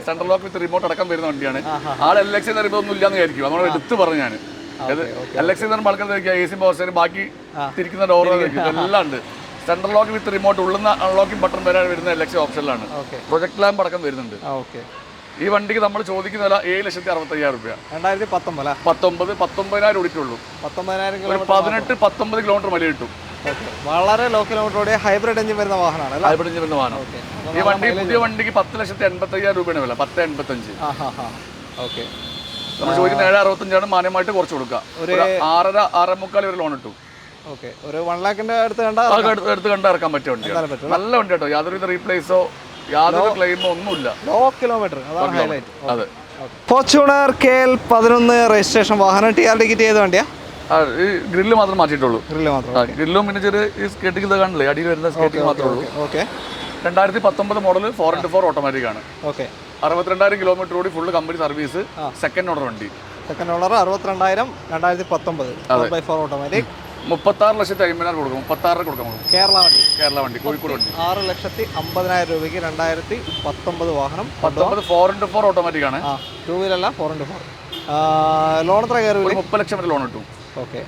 [SPEAKER 2] സെൻട്രൽ ലോക്ക് വിത്ത് റിമോട്ട് അടക്കം വരുന്ന വണ്ടിയാണ്. ആൾ LXI എന്ന് പറയുമ്പോൾ ഒന്നും ഇല്ലാന്ന് വിചാരിക്കും. നമ്മൾ എടുത്ത് പറഞ്ഞു ഞാൻ. LXI എന്ന് പറയുമ്പോൾ ആൾക്കാർ AC പവർ സ്റ്റിയറിംഗ്, ബാക്കി തിരിക്കുന്ന ഡോർ എല്ലാം ഉണ്ട്. സെൻട്രൽ ലോക്ക് വിത്ത് റിമോട്ട്, ഉള്ളുന്ന അൺലോക്കിംഗ് ബട്ടൺ വരെ വരുന്ന LXI ഓപ്ഷനിലാണ്. പ്രൊജക്ട് ലാമ്പ് അടക്കം വരുന്നുണ്ട്. ഈ വണ്ടിക്ക് നമ്മൾ ചോദിക്കുന്ന വില 7,65,000 രൂപ. 19,000 ഓടിയിട്ടുള്ളൂ. 18-19 കിലോമീറ്റർ മൈലേജ് കിട്ടും.
[SPEAKER 1] വളരെ ലോ കിലോമീറ്റർ ഓടിയ ഹൈബ്രിഡ് എഞ്ചിൻ വരുന്ന വാഹനമാണ്.
[SPEAKER 2] ഹൈബ്രിഡ് എഞ്ചിൻ വരുന്ന വാഹനം. ഈ വണ്ടി പുതിയ വണ്ടിക്ക് 10,85,000 രൂപയാണ് വില. 10,85.
[SPEAKER 1] ഓക്കെ.
[SPEAKER 2] നമ്മൾ ചോദിക്കുന്ന 7,65 മാന്യമായിട്ട് കുറച്ച് കൊടുക്കുക. ഒരു 6.5-6.25 വരെ ലോൺ കിട്ടും.
[SPEAKER 1] ഓക്കെ. ഒരു 1 ലാഖിന്റെ അടുത്ത്
[SPEAKER 2] കണ്ട ഇറക്കാൻ പറ്റിയ വണ്ടി. നല്ല വണ്ടി കേട്ടോ. യാതൊരുവിധ റീപ്ലേസോ യാതൊരു ക്ലെയിമോ ഒന്നുമില്ല.
[SPEAKER 1] ലോ കിലോമീറ്റർ, അതാണ് ഹൈലൈറ്റ്.
[SPEAKER 2] അതെ.
[SPEAKER 1] ഫോർച്യൂണർ KL 11 രജിസ്ട്രേഷൻ വാഹനം. TR ടിക്കറ്റ് ചെയ്ത് വണ്ടിയാ?
[SPEAKER 2] ഈ ഗ്രില്ല് മാത്രം മാറ്റിയിട്ടുള്ളൂ.
[SPEAKER 1] ഗ്രില്ല് മാത്രം.
[SPEAKER 2] ഗ്രില്ലും പിന്നെ ചെറിയ ഈ സ്കേറ്റിംഗ് ഇത് കാണില്ലേ, അടിയിൽ വരുന്ന സ്കേറ്റിംഗ് മാത്രമേ ഉള്ളൂ.
[SPEAKER 1] ഓക്കെ.
[SPEAKER 2] 2019 മോഡൽ 4x4 ഓട്ടോമാറ്റിക് ആണ്.
[SPEAKER 1] ഓക്കെ.
[SPEAKER 2] 62,000 കിലോമീറ്റർ ഓടി, full company service, second owner വണ്ടി.
[SPEAKER 1] Second owner 62,000 2019 4x4 automatic.
[SPEAKER 2] 36,50,000 കൊടുക്കും. 36 കൊടുക്കാം.
[SPEAKER 1] കേരള വണ്ടി.
[SPEAKER 2] കേരള വണ്ടി, കോഴിക്കോട് വണ്ടി.
[SPEAKER 1] 6,50,000 രൂപയ്ക്ക് 2019 വാഹനം.
[SPEAKER 2] 19 4x4 ഓട്ടോമാറ്റിക് ആണ്.
[SPEAKER 1] 2 വീലർ അല്ല, 4x4. ലോൺ എത്ര കയറി?
[SPEAKER 2] 30 ലക്ഷം വരെ ലോൺ കിട്ടും.
[SPEAKER 1] ഓക്കെ.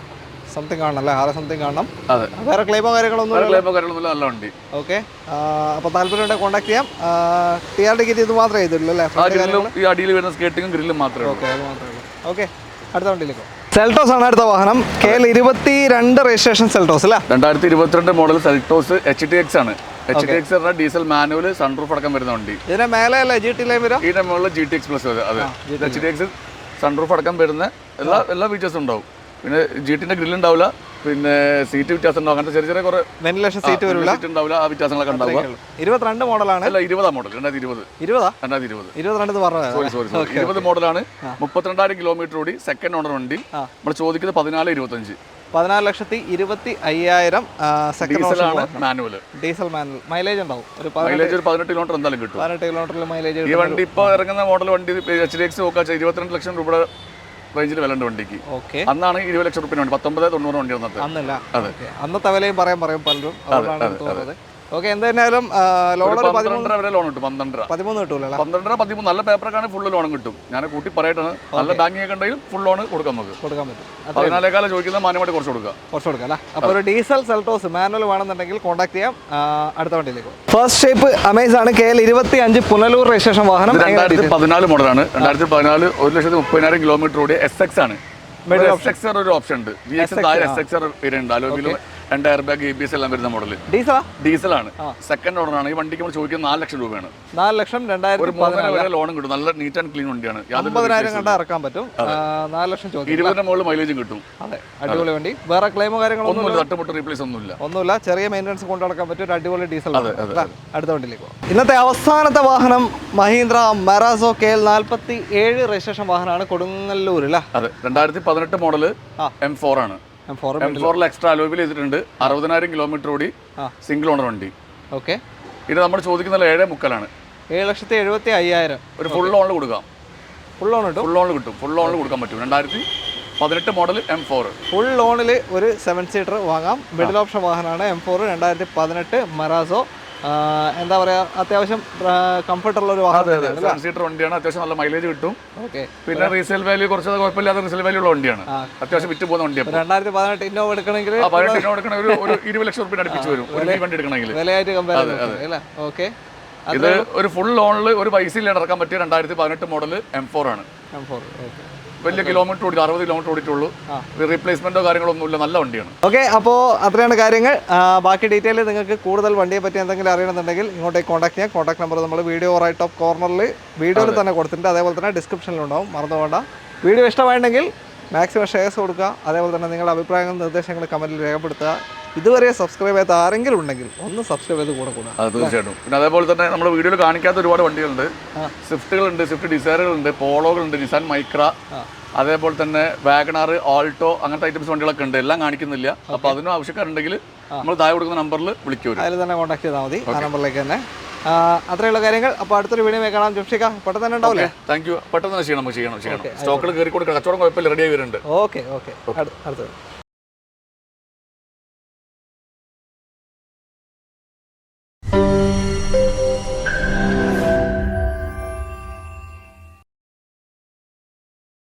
[SPEAKER 1] സംതിങ് കാണണല്ലേ, 6 സംതിങ് കാണണം.
[SPEAKER 2] അതെ.
[SPEAKER 1] വേറെ ക്ലെയിമോ കാര്യങ്ങളൊന്നും
[SPEAKER 2] നല്ല വണ്ടി.
[SPEAKER 1] ഓക്കെ. അപ്പോൾ താല്പര്യം ഉണ്ടെങ്കിൽ കോൺടാക്ട് ചെയ്യാം. TR ടിക്കറ്റ് ഇത് മാത്രമേ ചെയ്തിട്ടുള്ളൂ അല്ലേ?
[SPEAKER 2] ഈ അടിയിൽ വരുന്ന സ്കേറ്റിംഗും ഗ്രില്ലും മാത്രമേ.
[SPEAKER 1] ഓക്കെ, അത് മാത്രമേ ഉള്ളൂ. ഓക്കെ, അടുത്ത വണ്ടിയിലേക്ക്. സെൽട്ടോസ് ആണ് അടുത്ത വാഹനം. KL 22 രജിസ്ട്രേഷൻ സെൽട്ടോസ് അല്ലേ?
[SPEAKER 2] 2022 മോഡൽ സെൽട്ടോസ് HTX ആണ്. HTX പറഞ്ഞാൽ ഡീസൽ മാനുവൽ സൺറൂഫ് അടക്കം വരുന്ന വണ്ടി.
[SPEAKER 1] ഇതിന്റെ മേലെ അല്ലേ GT ലൈൻ വരും?
[SPEAKER 2] ഇതിന്റെ മുകളിൽ GTX പ്ലസ്. അതെ, HTX സൺറൂഫ് അടക്കം വരുന്ന എല്ലാ ഫീച്ചേഴ്സും ഉണ്ടാവും. പിന്നെ GT-ന്റെ ഗ്രില്ല് ഉണ്ടാവില്ല, പിന്നെ സീറ്റ് വ്യത്യാസം ഉണ്ടാവും. അങ്ങനത്തെ ചെറിയ ചെറിയ കുറെ
[SPEAKER 1] വെന്റിലേഷൻ സീറ്റ് വരില്ല,
[SPEAKER 2] ഉണ്ടാവില്ല. ആ വ്യത്യാസങ്ങളൊക്കെ ഉണ്ടാവുക.
[SPEAKER 1] 22 മോഡലാണ്.
[SPEAKER 2] അല്ല, 20 മോഡൽ 2020. 20 മോഡലാണ്. 32,000 കിലോമീറ്റർ ഓടി, സെക്കൻഡ് ഓണർ വണ്ടി. നമ്മൾ ചോദിക്കുന്നത് 14,25.
[SPEAKER 1] 14,25,000 സെക്കൻഡ്
[SPEAKER 2] ഡീസലാണ്, മാനുവൽ.
[SPEAKER 1] Diesel manual. മൈലേജ് ഉണ്ടാവും
[SPEAKER 2] മൈലേജ് ഒരു 18 കിലോമീറ്റർ എന്തായാലും കിട്ടും.
[SPEAKER 1] 18 കിലോമീറ്ററിൽ മൈലേജ്.
[SPEAKER 2] ഈ വണ്ടി ഇപ്പോൾ ഇറങ്ങുന്ന മോഡൽ വണ്ടി HTX നോക്കുക 22 ലക്ഷം രൂപയുടെ റേഞ്ചിൽ വില ഉണ്ട് വണ്ടിക്ക്.
[SPEAKER 1] ഓക്കെ.
[SPEAKER 2] അന്നാണ് 20 ലക്ഷം റുപ്യ വണ്ടി, 1990 വണ്ടി അന്നത്തെ.
[SPEAKER 1] അന്നല്ല.
[SPEAKER 2] അതെ,
[SPEAKER 1] അന്നത്തെ വിലയും പറയും പലരും. അതുകൊണ്ടാണ് തോന്നുന്നത്. ഓക്കെ, എന്തായാലും ലോൺ
[SPEAKER 2] 12 വരെ ലോൺ കിട്ടും. 12
[SPEAKER 1] 13 കിട്ടൂല.
[SPEAKER 2] 13 നല്ല പേപ്പറൊക്കെ ഫുൾ ലോൺ കിട്ടും. ഞാൻ കൂട്ടി പറയട്ടാണ്, നല്ല ബാങ്കിങ് ഒക്കെ ഉണ്ടെങ്കിൽ ഫുൾ ലോൺ കൊടുക്കാം. നമുക്ക്
[SPEAKER 1] കൊടുക്കാൻ പറ്റും.
[SPEAKER 2] 14,000 ചോദിക്കുന്നത് മാന്യമായിട്ട് കുറച്ച് കൊടുക്കാം
[SPEAKER 1] അല്ലേ? അപ്പോൾ ഒരു ഡീസൽ സെൽട്ടോസ് മാനുവൽ വേണമെന്നുണ്ടെങ്കിൽ കോൺടാക്ട് ചെയ്യാം. അടുത്ത വണ്ടിയിലേക്ക്. ഫസ്റ്റ് ഷേപ്പ് അമേസ് ആണ്. KL 25 പുനലൂർ രജിസ്ട്രേഷൻ വാഹനം.
[SPEAKER 2] 2014 മോഡലാണ്. 2014 1,30,000 കിലോമീറ്റർ ഓടിയ SX ആണ്. SXR ഒരു ഓപ്ഷൻ ഉണ്ട്. SXR വരുന്നുണ്ട്. അലോയിലും 2 എയർ ബാഗ് ABS എല്ലാം വരുന്ന മോഡൽ. ഡീസലാണ്. സെക്കൻഡ് ഓണർ ആണ്. ഈ വണ്ടിക്ക് നമ്മൾ ചോദിക്കുന്നത് 4 ലക്ഷം രൂപയാണ്.
[SPEAKER 1] 4 ലക്ഷം 2014
[SPEAKER 2] ലോണും കിട്ടും. നല്ല നീറ്റ് ആൻഡ് ക്ലീൻ വണ്ടിയാണ്.
[SPEAKER 1] 50,000 കണ്ടാൽ ഇറക്കാൻ പറ്റും. 4 ലക്ഷം
[SPEAKER 2] 20 മുകളിൽ മൈലേജും കിട്ടും.
[SPEAKER 1] അതെ, അടിപൊളി വണ്ടി. വേറെ ക്ലെയിമോ കാര്യങ്ങളൊന്നും
[SPEAKER 2] തട്ടുമുട്ട് റീപ്ലേസ് ഒന്നുമില്ല.
[SPEAKER 1] ചെറിയ മെയിൻ്റെനൻസ് കൊണ്ടു നടക്കാൻ പറ്റും. ഒരു അടിപൊളി ഡീസൽ. അടുത്ത വണ്ടിയിലേക്ക് പോകാം. ഇന്നത്തെ അവസാനത്തെ വാഹനം മഹീന്ദ്ര മറാസോ KL 47 രജിസ്ട്രേഷൻ വാഹനമാണ്. കൊടുങ്ങല്ലൂർ അല്ലേ?
[SPEAKER 2] അതെ, 2018 മോഡൽ M4 ആണ്. M4 എക്സ്ട്രാ അലോയിൽ ചെയ്തിട്ടുണ്ട്. 60,000 കിലോമീറ്റർ ഓടി, സിംഗിൾ ഓണർ വണ്ടി.
[SPEAKER 1] ഓക്കെ.
[SPEAKER 2] ഇത് നമ്മൾ ചോദിക്കുന്നത് 7,300,000.
[SPEAKER 1] 7,75,000.
[SPEAKER 2] ഒരു ഫുൾ ലോണിൽ കൊടുക്കാം.
[SPEAKER 1] ഫുൾ ലോൺ കിട്ടും.
[SPEAKER 2] ഫുൾ ലോണിൽ കൊടുക്കാൻ പറ്റും. 2018 മോഡൽ M4
[SPEAKER 1] ഫുൾ ലോണിൽ ഒരു 7 സീറ്റർ വാങ്ങാം. മിഡിൽ ഓപ്ഷൻ വാഹനമാണ് M4 2018 മറാസോ. എന്താ പറയാ, അത്യാവശ്യം കംഫർട്ടുള്ള ഒരു വാഹനം.
[SPEAKER 2] 7 സീറ്റർ വണ്ടിയാണ്. അത്യാവശ്യം നല്ല മൈലേജ് കിട്ടും.
[SPEAKER 1] ഓക്കെ.
[SPEAKER 2] പിന്നെ റീസെയിൽ വാല്യൂ കുറച്ച് കുഴപ്പമില്ലാത്ത റീസെയിൽ വാല്യൂ ഉള്ള വണ്ടിയാണ്. അത്യാവശ്യം വിറ്റ് പോകുന്ന വണ്ടിയാണ്.
[SPEAKER 1] 2018 ഇന്നോവ എടുക്കണമെങ്കിൽ
[SPEAKER 2] ഒരു 20 ലക്ഷം റുപ്യ അടുപ്പിച്ച് വരും ഒരു വണ്ടി എടുക്കണമെങ്കിൽ.
[SPEAKER 1] വിലയായിട്ട് കമ്പയർ അല്ലേ? ഓക്കെ.
[SPEAKER 2] ഇത് ഒരു ഫുൾ ലോണിൽ ഒരു പൈസ ഇല്ലാണ്ട് ഇറക്കാൻ പറ്റിയ 2018 മോഡൽ M4 ആണ്. വലിയ കിലോമീറ്റർ ഓടി 60 കിലോമീറ്റർ ഓടിയിട്ടുള്ളൂ. റീപ്ലേസ്മെന്റോ കാര്യങ്ങളൊന്നും ഇല്ല. നല്ല വണ്ടിയാണ്.
[SPEAKER 1] ഓക്കെ, അപ്പോൾ അത്രയാണ് കാര്യങ്ങൾ. ബാക്കി ഡീറ്റെയിൽ നിങ്ങൾക്ക് കൂടുതൽ വണ്ടിയെ പറ്റി എന്തെങ്കിലും അറിയണമെന്നുണ്ടെങ്കിൽ ഇങ്ങോട്ടേക്ക് കോൺടാക്ട് ചെയ്യാം. കോൺടാക്ട് നമ്പർ നമ്മൾ വീഡിയോ റൈറ്റ് ടോപ്പ് കോർണറിൽ വീഡിയോയിൽ തന്നെ കൊടുത്തിട്ടുണ്ട്. അതേപോലെ തന്നെ ഡിസ്ക്രിപ്ഷനിലുണ്ടാവും, മറന്നു പോകണ്ട. വീഡിയോ ഇഷ്ടമായിട്ടുണ്ടെങ്കിൽ മാക്സിമം ഷെയർസ് കൊടുക്കുക. അതേപോലെ തന്നെ നിങ്ങളുടെ അഭിപ്രായങ്ങളും നിർദ്ദേശങ്ങളും കമൻറ്റിൽ രേഖപ്പെടുത്തുക. ഇതുവരെ സബ്സ്ക്രൈബ് ചെയ്യാത്ത ആരെങ്കിലും ഉണ്ടെങ്കിൽ ഒന്ന് സബ്സ്ക്രൈബ് ചെയ്ത് കൂടെ കൂടാം.
[SPEAKER 2] തീർച്ചയായിട്ടും. പിന്നെ അതേപോലെ തന്നെ നമ്മൾ വീഡിയോയിൽ കാണിക്കാത്ത ഒരുപാട് വണ്ടികളുണ്ട്. സ്വിഫ്റ്റുകളുണ്ട്, സ്വിഫ്റ്റ് ഡിസയറുകളുണ്ട്, പോളോകളുണ്ട്, നിസാൻ മൈക്ര, അതേപോലെ തന്നെ വാഗണാർ, ആൾട്ടോ, അങ്ങനത്തെ ഐറ്റംസ് വണ്ടികളൊക്കെ ഉണ്ട്. എല്ലാം കാണിക്കുന്നില്ല. അപ്പോൾ അതിനും ആവശ്യക്കാരുണ്ടെങ്കിൽ നമ്മൾ താഴെ കൊടുക്കുന്ന നമ്പറിൽ വിളിക്കും.
[SPEAKER 1] അതിൽ തന്നെ കോൺടാക്ട് ചെയ്താൽ മതി, ആ നമ്പറിലേക്ക് തന്നെ. അത്രയുള്ള കാര്യങ്ങൾ. അപ്പോൾ അടുത്തൊരു വീഡിയോ കാണാം. ജംഷിക പെട്ടെന്ന് തന്നെ ഉണ്ടാവില്ലേ?
[SPEAKER 2] Thank you. പെട്ടെന്ന് തന്നെ ചെയ്യണം. സ്റ്റോക്കിൽ കയറിക്കൊണ്ട് കച്ചവടം കുഴപ്പമില്ല, റെഡിയായി വരുന്നുണ്ട്.
[SPEAKER 1] ഓക്കെ. അടുത്തത്